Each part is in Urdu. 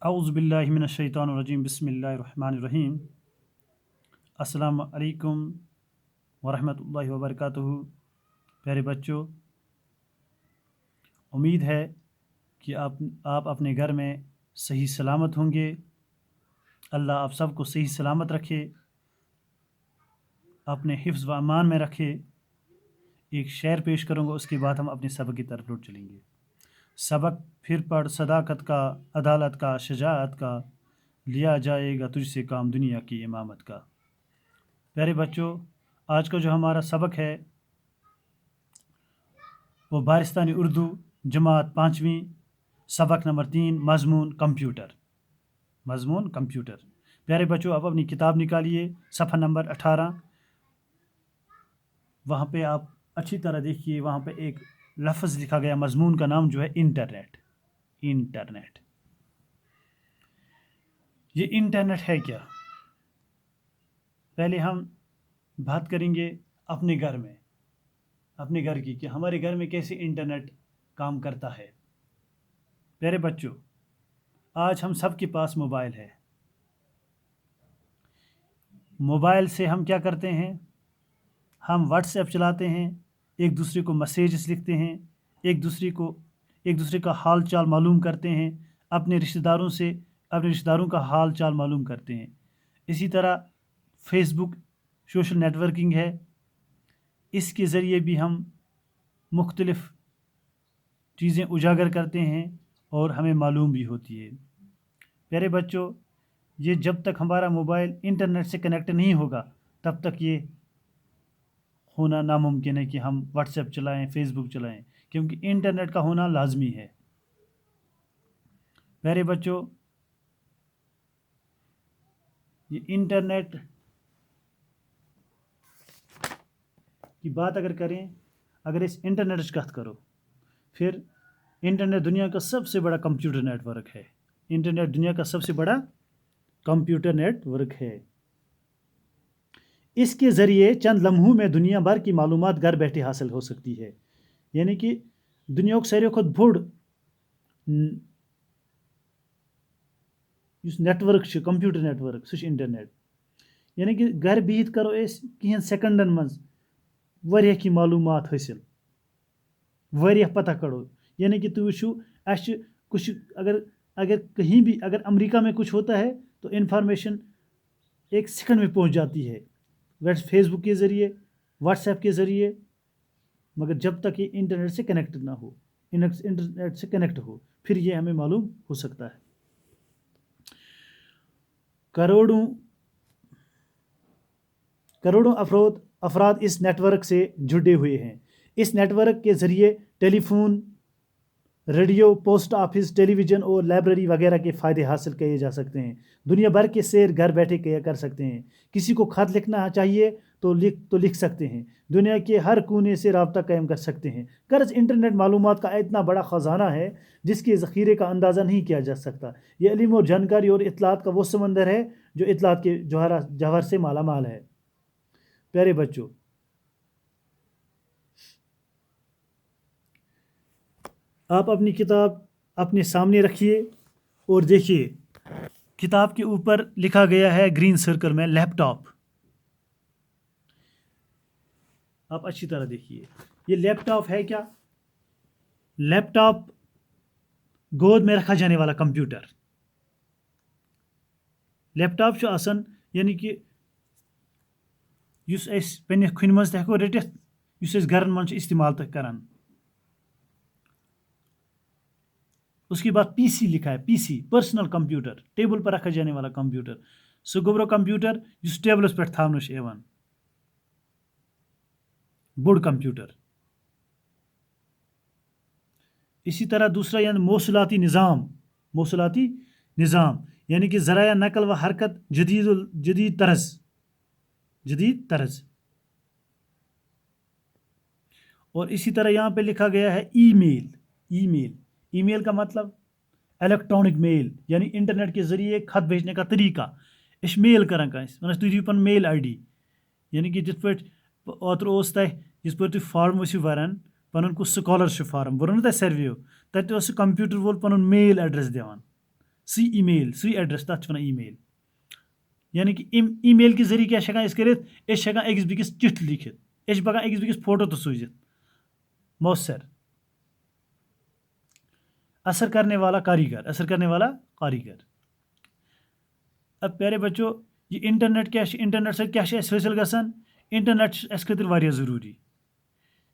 اعوذ باللہ من الشیطان الرجیم بسم اللہ الرحمن الرحیم السلام علیکم ورحمۃ اللہ وبرکاتہ۔ پیارے بچوں، امید ہے کہ آپ اپنے گھر میں صحیح سلامت ہوں گے۔ اللہ آپ سب کو صحیح سلامت رکھے، اپنے حفظ و امان میں رکھے۔ ایک شعر پیش کروں گا، اس کے بعد ہم اپنے سبق کی طرف لوٹ چلیں گے۔ سبق پھر پڑھ صداقت کا، عدالت کا، شجاعت کا، لیا جائے گا تجھ سے کام دنیا کی امامت کا۔ پیارے بچوں، آج کا جو ہمارا سبق ہے وہ بارستانی اردو جماعت 5ویں، سبق نمبر 3، مضمون کمپیوٹر۔ پیارے بچوں، آپ اپنی کتاب نکالیے، صفحہ نمبر 18۔ وہاں پہ آپ اچھی طرح دیکھیے، وہاں پہ ایک لفظ لکھا گیا، مضمون کا نام جو ہے انٹرنیٹ۔ یہ انٹرنیٹ ہے کیا؟ پہلے ہم بات کریں گے اپنے گھر کی، کہ ہمارے گھر میں کیسے انٹرنیٹ کام کرتا ہے۔ پیارے بچوں، آج ہم سب کے پاس موبائل ہے۔ موبائل سے ہم کیا کرتے ہیں؟ ہم واٹس ایپ چلاتے ہیں، ایک دوسرے کو میسیجز لکھتے ہیں، ایک دوسرے کا حال چال معلوم کرتے ہیں، اپنے رشتہ داروں کا حال چال معلوم کرتے ہیں۔ اسی طرح فیس بک سوشل نیٹ ورکنگ ہے، اس کے ذریعے بھی ہم مختلف چیزیں اجاگر کرتے ہیں اور ہمیں معلوم بھی ہوتی ہے۔ پیارے بچوں، یہ جب تک ہمارا موبائل انٹرنیٹ سے کنیکٹ نہیں ہوگا تب تک یہ ہونا ناممکن ہے کہ ہم واٹس ایپ چلائیں، فیس بک چلائیں، کیونکہ انٹرنیٹ کا ہونا لازمی ہے۔ پیارے بچوں، یہ انٹرنیٹ کی بات اگر کریں، اگر اس انٹرنیٹ کی بات کرو، پھر انٹرنیٹ دنیا کا سب سے بڑا کمپیوٹر نیٹ ورک ہے۔ انٹرنیٹ دنیا کا سب سے بڑا کمپیوٹر نیٹ ورک ہے۔ اس کے ذریعے چند لمحوں میں دنیا بھر کی معلومات گھر بیٹھے حاصل ہو سکتی ہے۔ یعنی کہ دنیا کو ساروی کھۄتہٕ بوٚڑ یُس نیٹ ورک چھُ، کمپیوٹر نیٹ ورک، سُہ چھُ انٹرنیٹ۔ یعنی کہ گھر بِہِتھ کرو أسۍ کینٛہن سیکنڈن منٛز واریاہ کینٛہہ معلوٗمات حٲصِل، واریاہ پتہ کڑو۔ یعنی کہ تُہۍ وٕچھِو، اَسہِ چھُ کچھ اگر کہیں بھی اگر امریکہ میں کچھ ہوتا ہے تو انفارمیشن ایک سیکنڈ میں پہنچ جاتی ہے، فیس بک کے ذریعے، واٹس ایپ کے ذریعے۔ مگر جب تک یہ انٹرنیٹ سے کنیکٹ نہ ہو، انٹرنیٹ سے کنیکٹ ہو، پھر یہ ہمیں معلوم ہو سکتا ہے۔ کروڑوں افراد اس نیٹ ورک سے جڑے ہوئے ہیں۔ اس نیٹ ورک کے ذریعے ٹیلی فون، ریڈیو، پوسٹ آفس، ٹیلی ویژن اور لائبریری وغیرہ کے فائدے حاصل کیے جا سکتے ہیں۔ دنیا بھر کے سیر گھر بیٹھے کر سکتے ہیں۔ کسی کو خط لکھنا چاہیے تو لکھ سکتے ہیں، دنیا کے ہر کونے سے رابطہ قائم کر سکتے ہیں۔ غرض انٹرنیٹ معلومات کا اتنا بڑا خزانہ ہے جس کے ذخیرے کا اندازہ نہیں کیا جا سکتا۔ یہ علم اور جانکاری اور اطلاعات کا وہ سمندر ہے جو اطلاعات کے جوہر سے مالا مال ہے۔ پیارے بچوں، آپ اپنی کتاب اپنے سامنے رکھیے اور دیکھیے، کتاب کے اوپر لکھا گیا ہے گرین سرکل میں لیپ ٹاپ۔ آپ اچھی طرح دیکھیے، یہ لیپ ٹاپ ہے کیا؟ لیپ ٹاپ گود میں رکھا جانے والا کمپیوٹر۔ لیپ ٹاپ چھُ آسان، یعنی کہ یُس أسۍ پنٛنہِ کھُنہِ منٛز تہِ ہٮ۪کو رٔٹِتھ، یُس أسۍ گرن منٛز چھِ استعمال تہِ کران۔ اس کے بعد پی سی لکھا ہے، پی سی پرسنل کمپیوٹر، ٹیبل پر رکھا جانے والا کمپیوٹر۔ سُہ گوٚبرو کمپیوٹر یُس ٹیبلس پٮ۪ٹھ تھاونہٕ چھُ یِوان، بوٚڑ کمپیوٹر۔ اسی طرح دوسرا یعنی موصلاتی نظام، یعنی کہ ذرائع نقل و حرکت جدید طرز۔ اور اسی طرح یہاں پہ لکھا گیا ہے ای میل کا مطلب الیکٹرانک میل، یعنی انٹرنیٹ کے ذریعے خط بھیجنے کا طریقہ۔ اس میل کران کانٛسہِ ونان تُہۍ دِیِو پنُن میل آئی ڈی، یعنی کہ جِتھ پٲٹھۍ اوترٕ اوس تۄہہِ یِتھ پٲٹھۍ تُہۍ فارم ٲسِو بَران، پنُن کُس سکالرشپ فارم بوٚرُو نہ تۄہہِ سٔروِیو، تَتہِ اوس سُہ کمپیوٹر وول پنُن میل ایڈرس دِوان۔ سُے ای میل سُے ایڈرَس تَتھ چھِ وَنان ای میل. یعنی کہ ای میل کہِ ذٔریعہٕ کیٛاہ چھِ ہٮ۪کان أسۍ کٔرِتھ؟ أسۍ چھِ ہٮ۪کان أکِس بیٚکِس چِٹھۍ لیکھِتھ. أسۍ چھِ ہٮ۪کان أکِس بیٚکِس فوٹو تہِ سوٗزِتھ. مؤثر اثر کرنے والا کاریگر. اب پیارے بچوں یہ انٹرنیٹ کیا انٹرنیٹ سے کیا حٲصِل گژھان؟ انٹرنیٹ اَسہِ خٲطرٕ واریاہ ضروٗری.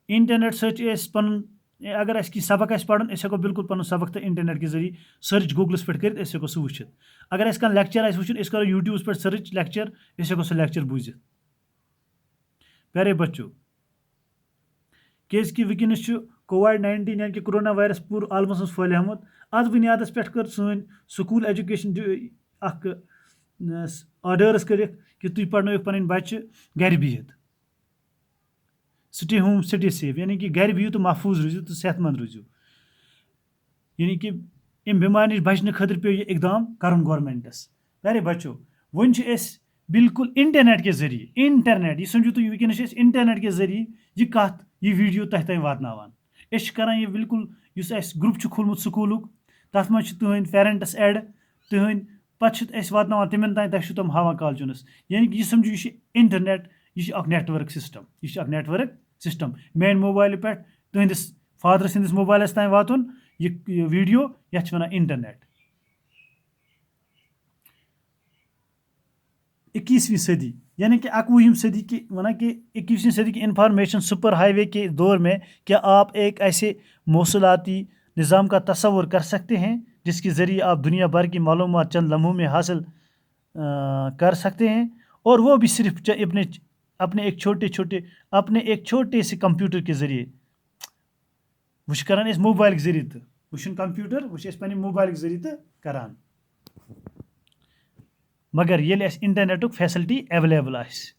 انٹرنیٹ سۭتۍ چھِ أسۍ پَنُن اگر اَسہِ کینٛہہ سبق آسہِ پَرُن أسۍ ہٮ۪کو بالکل پَنُن سبق تہٕ انٹرنیٹ کہِ ذٔریعہٕ سٔرٕچ گوٗگلَس پٮ۪ٹھ کٔرِتھ أسۍ ہٮ۪کو سُہ وٕچھِتھ. اگر اَسہِ کانٛہہ لیکچر آسہِ وٕچھُن أسۍ کَرو یوٗٹیوٗبَس پٮ۪ٹھ سٔرٕچ لیکچر أسۍ ہٮ۪کو سُہ لیکچر بوٗزِتھ. پیارے بچو کیٛازِکہِ وٕنکیٚنَس چھُ کووِڈ-19 یعنی کہِ کورونا وایرس پوٗرٕ عالمَس منٛز پھٲلیومُت. اَتھ بُنیادَس پٮ۪ٹھ کٔر سٲنۍ سکوٗل ایجوکیشن اکھ آرڈٲرٕس کٔرِکھ کہِ تُہۍ پَرنٲیِو پَنٕنۍ بَچہِ گرِ بِہِتھ. سٹے ہوم سٹے سیف یعنی کہ گرِ بِہِو تہٕ محفوٗظ روٗزِو تہٕ صحت مند روٗزِو. یعنی کہ اَمہِ بٮ۪مارِ نِش بَچنہٕ خٲطرٕ پیٚو یہِ اقدام کَرُن گورمٮ۪نٛٹَس. پیارے بچو وۄنۍ چھِ أسۍ بالکل انٹرنیٹ کہِ ذٔریعہٕ انٹرنیٹ یہِ سمجھو تُہۍ وٕنکیٚنَس چھِ أسۍ انٹرنیٹ کہِ ذٔریعہٕ یہِ کَتھ یہِ ویٖڈیو تۄہہِ تام واتناوان. أسۍ چھِ کَران یہِ بالکل یُس اَسہِ گرُپ چھُ کھوٗلمُت سکوٗلُک تَتھ منٛز چھِ تُہٕنٛدۍ پیرَنٹٕس ایڈ تُہٕنٛدۍ پَتہٕ چھِ أسۍ واتناوان تِمن تانۍ تۄہہِ چھُو تِم ہاوان کالچَنَس. یعنی کہ یہِ سمجھو یہِ چھِ انٹرنیٹ یہِ چھِ اکھ نیٹؤرٕک سِسٹم. میانہِ موبایلہٕ پٮ۪ٹھ تُہٕنٛدِس فادر سٕنٛدِس موبایلَس تانۍ واتُن یہِ ویٖڈیو یَتھ چھِ وَنان انٹرنیٹ. 21ویں صدی یعنی کہ 21ویں صدی کی وَنان کہ 21ویں صدی کی انفارمیشن سپر ہائی وے کے دور میں کیا آپ ایک ایسے موصلاتی نظام کا تصور کر سکتے ہیں جس کے ذریعے آپ دنیا بھر کی معلومات چند لمحوں میں حاصل کر سکتے ہیں اور وہ بھی صرف اپنے ایک چھوٹے سے کمپیوٹر کے ذریعے. وہ چھِ کران أسۍ موبایلٕکۍ ذٔریعہٕ تہٕ وۄنۍ چھُنہٕ کمپیوٹر وۄنۍ چھِ أسۍ پنٛنہِ موبایلٕکۍ ذٔریعہٕ تہٕ کران. مگر ییٚلہِ اَسہِ انٹرنیٹُک فیسلٹی اویلیبل آسہِ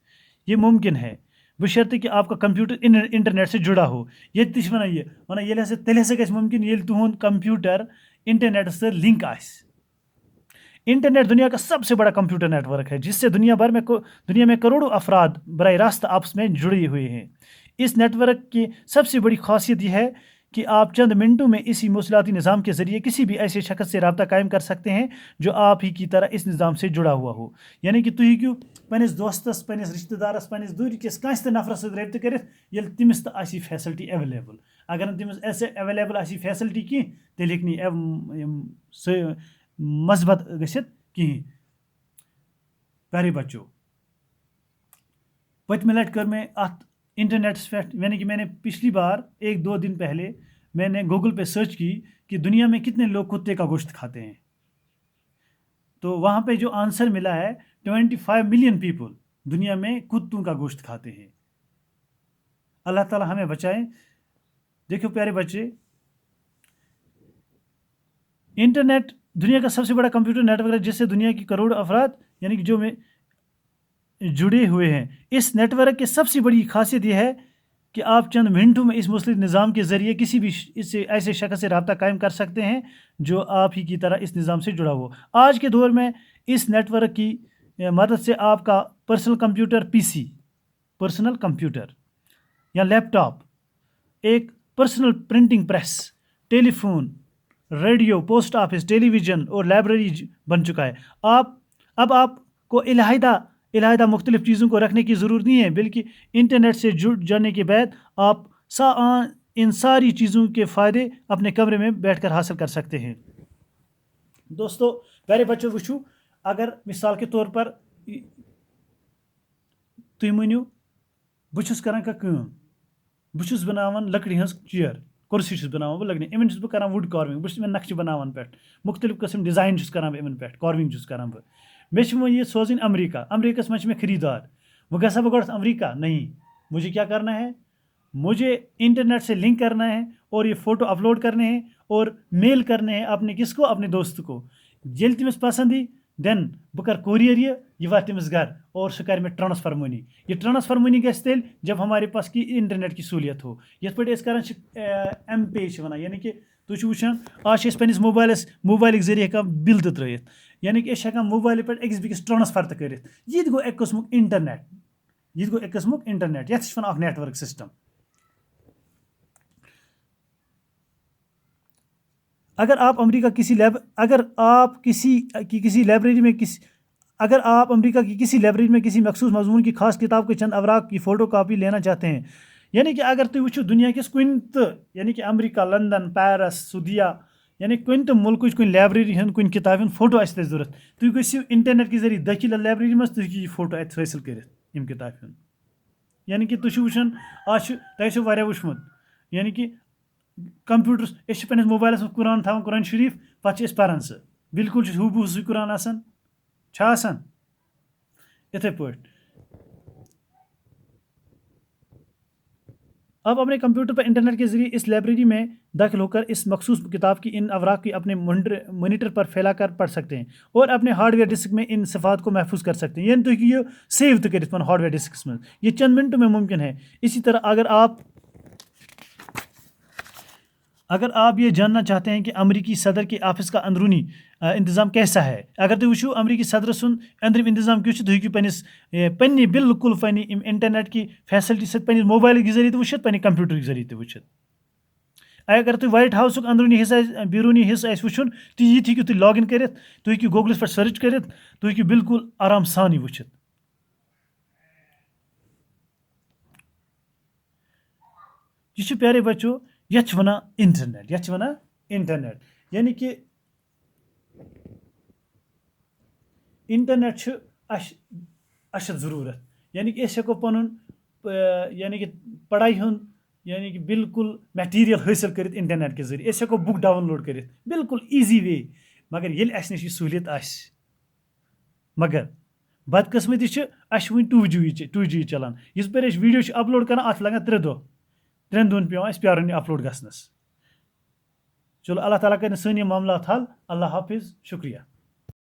یہ ممکن ہے بشرطِ کہ آپ کا کمپیوٹر انٹرنیٹ سے جڑا ہو. ییٚتہِ تہِ چھِ وَنان ییٚلہِ ہسا تیٚلہِ ہسا گژھِ ممکن ییٚلہِ تُہُنٛد کمپیوٹر انٹرنیٹس سۭتۍ لنک آسہِ. انٹرنیٹ دنیا کا سب سے بڑا کمپیوٹر نیٹ ورک ہے جس سے دنیا میں کروڑوں افراد براہ راست آپس میں جڑے ہوئے ہیں. اس نیٹ ورک کی سب سے بڑی خاصیت یہ ہے کہ آپ چند منٹوں میں اسی موصلاتی نظام کے ذریعے کسی بھی ایسے شخص سے رابطہ قائم کر سکتے ہیں جو آپ ہی کی طرح اس نظام سے جڑا ہوا ہو. یعنی کہ تُہۍ ہیٚکِو پنٛنِس دوستس پنٛنِس رشتہٕ دارس پنٛنِس دوٗرِ کِس کٲنٛسہِ تہِ نفرس سۭتۍ رٲبطہٕ کٔرِتھ ییٚلہِ تٔمِس تہِ آسہِ یہِ فیسلٹی ایویلیبل. اگر نہٕ تٔمِس ایویلیبل آسہِ یہِ فیسلٹی کینٛہہ تیٚلہِ ہیٚکہِ نہٕ سُہ مثبت گٔژھِتھ کِہیٖنۍ. پیارے بچو پٔتمہِ لٹہِ کٔر مےٚ اَتھ انٹرنیٹس پٮ۪ٹھ یعنی کہ میں نے پچھلی بار 1-2 دن پہلے میں نے گوگل پہ سرچ کی کہ دنیا میں کتنے لوگ کتے کا گوشت کھاتے ہیں. تو وہاں پہ جو آنسر ملا ہے 25 ملین پیپل دنیا میں کتوں کا گوشت کھاتے ہیں. اللہ تعالیٰ ہمیں بچائے. دیکھو پیارے بچے انٹرنیٹ دنیا کا سب سے بڑا کمپیوٹر نیٹ ورک ہے جس سے دنیا کی کروڑوں افراد یعنی کہ جو میں جڑے ہوئے ہیں. اس نیٹ ورک کی سب سے بڑی خاصیت یہ ہے کہ آپ چند منٹوں میں اس مسلط نظام کے ذریعے کسی بھی ایسے شخص سے رابطہ قائم کر سکتے ہیں جو آپ ہی کی طرح اس نظام سے جڑا ہو. آج کے دور میں اس نیٹ ورک کی مدد سے آپ کا پرسنل کمپیوٹر پرسنل کمپیوٹر یا لیپ ٹاپ ایک پرسنل پرنٹنگ پریس ٹیلی فون ریڈیو پوسٹ آفس ٹیلی ویژن اور لائبریری بن چکا ہے. اب آپ کو علیحدہ مختلف چیزوں کو رکھنے کی ضرورت نہیں ہے بلکہ انٹرنیٹ سے جڑ جانے کے بعد آپ ان ساری چیزوں کے فائدے اپنے کمرے میں بیٹھ کر حاصل کر سکتے ہیں. دوستو پیارے بچوں وچھو اگر مثال کے طور پر تُہۍ مٲنِو بہٕ چھُس کران کٲم بہٕ چھُس بناوان لکڑِ ہٕنٛز چیر کُرسی چھُس بناوان بہٕ لکڑِ یِمن چھُس بہٕ کران وُڈ کاروِنٛگ بہٕ چھُس یِمن نقشہٕ بناوان پٮ۪ٹھ مختلف قٕسم ڈِزاین چھُس کران بہٕ یِمن پٮ۪ٹھ کاروِنٛگ چھُس کران بہٕ. مےٚ چھِ وۄنۍ یہِ سوزٕنۍ امریکہس منٛز چھِ مےٚ خریٖدار. وہ گژھا بہٕ گۄڈٕ امریکہ نہیں مجھے کیا کرنا ہے مجھے انٹرنیٹ سے لنک کرنا ہے اور یہ فوٹو اپلوڈ کرنے ہیں اور میل کرنے ہیں اپنے کس کو اپنے دوست کو. ییٚلہِ تٔمِس پسنٛد یی دین بہٕ کر کوریئر یہ واتہِ تٔمِس گھر اور سُہ کرِ مےٚ ٹرانسفر منی. یہ ٹرانسفر منی گژھِ تیٚلہِ جب ہمارے پاس کی انٹرنیٹ کی سہولیت ہو. یِتھ پٲٹھۍ أسۍ کران چھِ ایم پے چھِ وَنان یعنی کہ تُہۍ چھِو وٕچھان آز چھِ أسۍ پنٛنِس موبایلٕکۍ ذٔریعہٕ ہٮ۪کان بِل تہِ ترٲیِتھ یعنی کہ أسۍ چھِ ہٮ۪کان موبایلہٕ پٮ۪ٹھ أکِس بیٚکِس ٹرانسفر تہِ کٔرِتھ. یہِ تہِ گوٚو اَکہِ قٕسمُک انٹرنیٹ یَتھ چھِ وَنان اکھ نیٹ ورک سِسٹم. اگر آپ امریکہ کسی لائبریری میں اگر آپ امریکہ کی کسی لائبریری میں کسی مخصوص مضمون کی خاص کتاب کے چند اوراق کی فوٹو کاپی لینا چاہتے ہیں، یعنی کہ اگر تُہۍ وٕچھِو دُنیا کِس کُنہِ تہٕ یعنی کہ امریکہ، لندن، پیرس، سعودیہ، یعنی کُنہِ تہِ مُلکٕچ کُنہِ لائبریری ہُنٛد کُنہِ کِتابہِ ہُنٛد فوٹو آسہِ تۄہہِ ضوٚرَتھ، تُہۍ گٔژھِو اِنٹرنیٹ کہِ ذٔریعہٕ دٲخِل اَتھ لائبریری منٛز، تُہۍ ہیٚکِو یہِ فوٹو اَتہِ حٲصِل کٔرِتھ ییٚمہِ کِتابہِ ہُنٛد. یعنی کہ تُہۍ چھِو وٕچھان آز چھُ تۄہہِ آسیو واریاہ وٕچھمُت، یعنی کہ کمپیوٗٹرس أسۍ چھِ پنٛنِس موبایلَس منٛز قرآن تھاوان، قرآن شریٖف، پَتہٕ چھِ أسۍ پَران سُہ بالکل چھُ ہوٗ بہوٗ سُے قرآن آسان، چھا آسان یِتھَے پٲٹھۍ. آپ اپنے کمپیوٹر پر انٹرنیٹ کے ذریعے اس لائبریری میں داخل ہو کر اس مخصوص کتاب کی ان اوراق کی اپنے مانیٹر پر پھیلا کر پڑھ سکتے ہیں اور اپنے ہارڈ ویئر ڈسک میں ان صفحات کو محفوظ کر سکتے ہیں. یعنی تو یہ سیو تو کرت ہارڈ ویئر ڈسکس میں یہ چند منٹوں میں ممکن ہے. اسی طرح اگر آپ یہ جاننا چاہتے ہیں کہ امریکی صدر کے آفس کا اندرونی انتظام کیسا ہے، اگر تُہۍ وٕچھِو امریکی صدر سُنٛد أنٛدرِم انتظام کیُتھ چھُ، تُہۍ ہیٚکِو پنٛنہِ بالکل انٹرنیٹ کی فیسلٹی سۭتۍ پنٛنِس موبایل کے ذریعے تہِ وٕچھِتھ، پنٛنہِ کمپیوٹر کے ذریعے تہِ وٕچھِتھ. اگر تُہۍ وائٹ ہاؤسُک اندروٗنی حصہٕ آسہِ، بیروٗنی حصہٕ آسہِ وٕچھُن، تہٕ یہِ تہِ ہیٚکِو تُہۍ لاگ اِن کٔرِتھ، تُہۍ ہیٚکِو گوٗگلَس پٮ۪ٹھ سٔرٕچ کٔرِتھ، تُہۍ ہیٚکِو بالکل آرام سان یہِ وٕچھِتھ. یہ چھُ پیارے بچو، یتھ چھِ وَنان انٹرنیٹ. یعنی کہ انٹرنیٹ چھُ اَسہِ ضروٗرت، یعنی کہ أسۍ ہٮ۪کو پَنُن یعنی کہ پڑھائی ہُنٛد یعنی کہ بالکل میٹیٖریل حٲصِل کٔرِتھ انٹرنیٹ کے ذریعے. أسۍ ہٮ۪کو بُک ڈاوُن لوڈ کٔرِتھ بالکل ایٖزی وے. مگر ییٚلہِ اَسہِ نِش یہِ سہوٗلیت آسہِ، مگر بدقٕسمتی چھِ اَسہِ چھُ وٕنہِ 2G چلان. یِژ پھِرِ أسۍ ویٖڈیو چھِ اَپلوڈ کران، اَتھ چھِ لگان 3 دۄہ، 3 دۄہن پیٚوان اَسہِ پیارُن یہِ اَپلوڈ گژھنَس. چلو اللہ تعالیٰ کَرِ سٲنۍ یِم معاملات حل. اللہ حافظ، شُکریہ.